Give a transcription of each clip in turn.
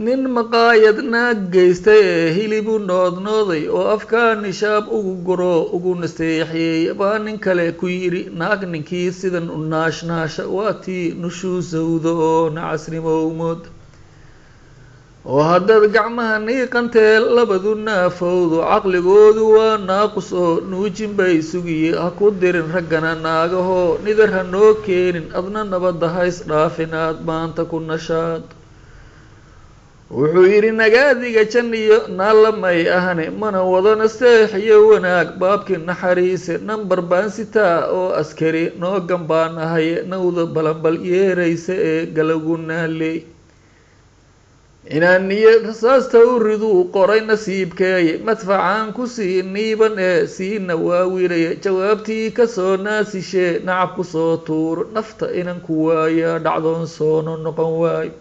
nin maqaayad naag geystay ee hilibu noodnooday oo afkaa nishaab ugu guro ugu nasteexiyey baa nin kale ku yidhi naag ninkii sidan u naashnaasha waa tii nushuusawda oo nacasnimowmood oo haddaad gacmaha niiqantee labadu naafowdo caqligoodu waa naaqus oo nuujin bay sugiye ha ku dirin raggana naagahoo nidar ha noo keenin adna nabadda hays dhaafinaad maanta ku nashaad wuxuu yidhi nagaadiga jan iyo naalamay ahne mana wado nasteex iyo wanaag baabkii naxariise nambar baan sitaa oo askari noo gambaanahaye nawda balanbal yeeraysa ee galagu naaleey inaan niyo rasaasta u riduu qoray nasiibkeeye madfacaan kusii niiban ee siina waawiraya jawaabtii kasoo naasishee nacab kusoo tuuro nafta inan ku waayaa dhacdoon soono noqon waayo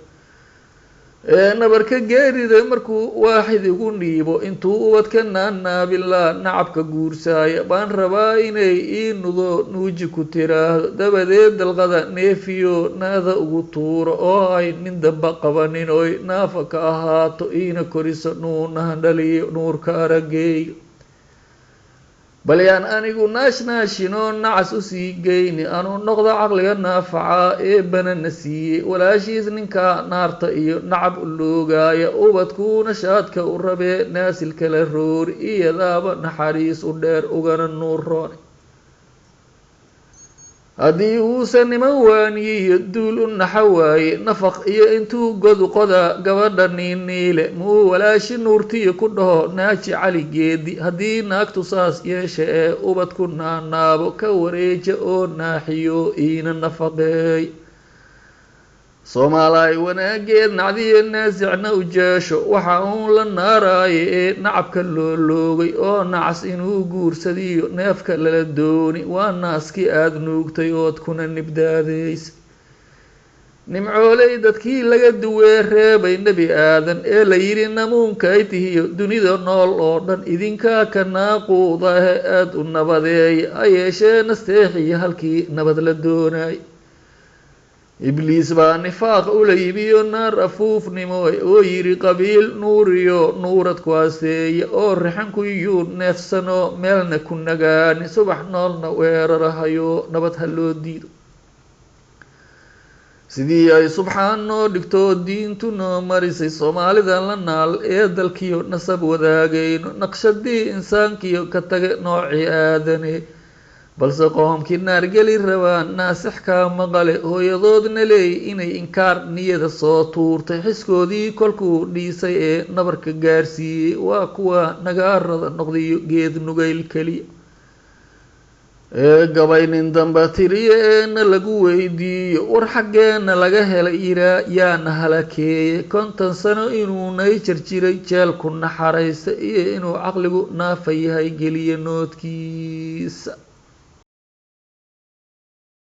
ee nabarka geerida markuu waaxid igu dhiibo intuu ubadka naannaabilaa nacabka guursaaya baan rabaa inay ii nudo nuuji ku tiraahdo dabadeed dalqada neefiyo naada ugu tuuro oo ay nin damba qabanin oy naafa ka ahaato iina koriso nuunahan dhaliyo nuurka arageyga bal yaan anigu naashnaashinoo nacas usii geyni anuu noqdo caqliga naafacaa ee banana siiyey walaashiis ninkaa naarta iyo nacab u loogaaya ubadkuu nashaadka u rabee naasilkala roori iyadaaba naxariis u dheer ugana nuur roone haddii uusan niman waaniyiyo duul u naxa waaye nafaq iyo intuu godu qoda gabadha niiniile muu walaashi nuurtiyo ku dhaho naaji cali geedi haddii naagtu saas yeesha ee ubadku naanaabo ka wareeja oo naaxiyo iina nafaqeey soomaalaay wanaageed nacdiyo naasicna u jeesho waxa uun la naaraayo ee nacabka loo loogay oo nacas inuu guursadiyo neefka lala dooni waa naaskii aada nuugtay ood kuna nibdaadaysa nimcooley dadkii laga duwee reebay nebi aadan ee la yidhi namuunka ay tihiyo dunida nool oo dhan idinkaa ka naaquudahe aada u nabadeeya ha yeeshee nasteexiyo halkii nabad la doonay ibliis baa nifaaq ula yibiyo naar afuufnimoy oo yidhi qabiil nuuriyo nuurad ku aseeya oo rixankuyuu neefsano meelna ku nagaani subax noolna weerarahayo nabad ha loo diido sidii ay subxaan noo dhigto diintu noo marisay soomaalida la naal ee dalkiyo nasab wadaagayno naqshadii insaankiyo ka taga noocii aadane balse qoomkii naargeli rabaan naasix kaa maqale hooyadoodna leey inay inkaar niyada soo tuurtay xiskoodii kolkuu dhiisay ee nabarka gaarsiiyey waa kuwa nagaarada noqdayo geed nugayl keliya ee gabaynin damba tiriyo eena lagu weydiiyo war xaggeena laga helay yiraa yaana halakeeye 50 sano inuu nay jarjiray jeelku naxaraysa iyo inuu caqligu naafa yahay geliya noodkiisa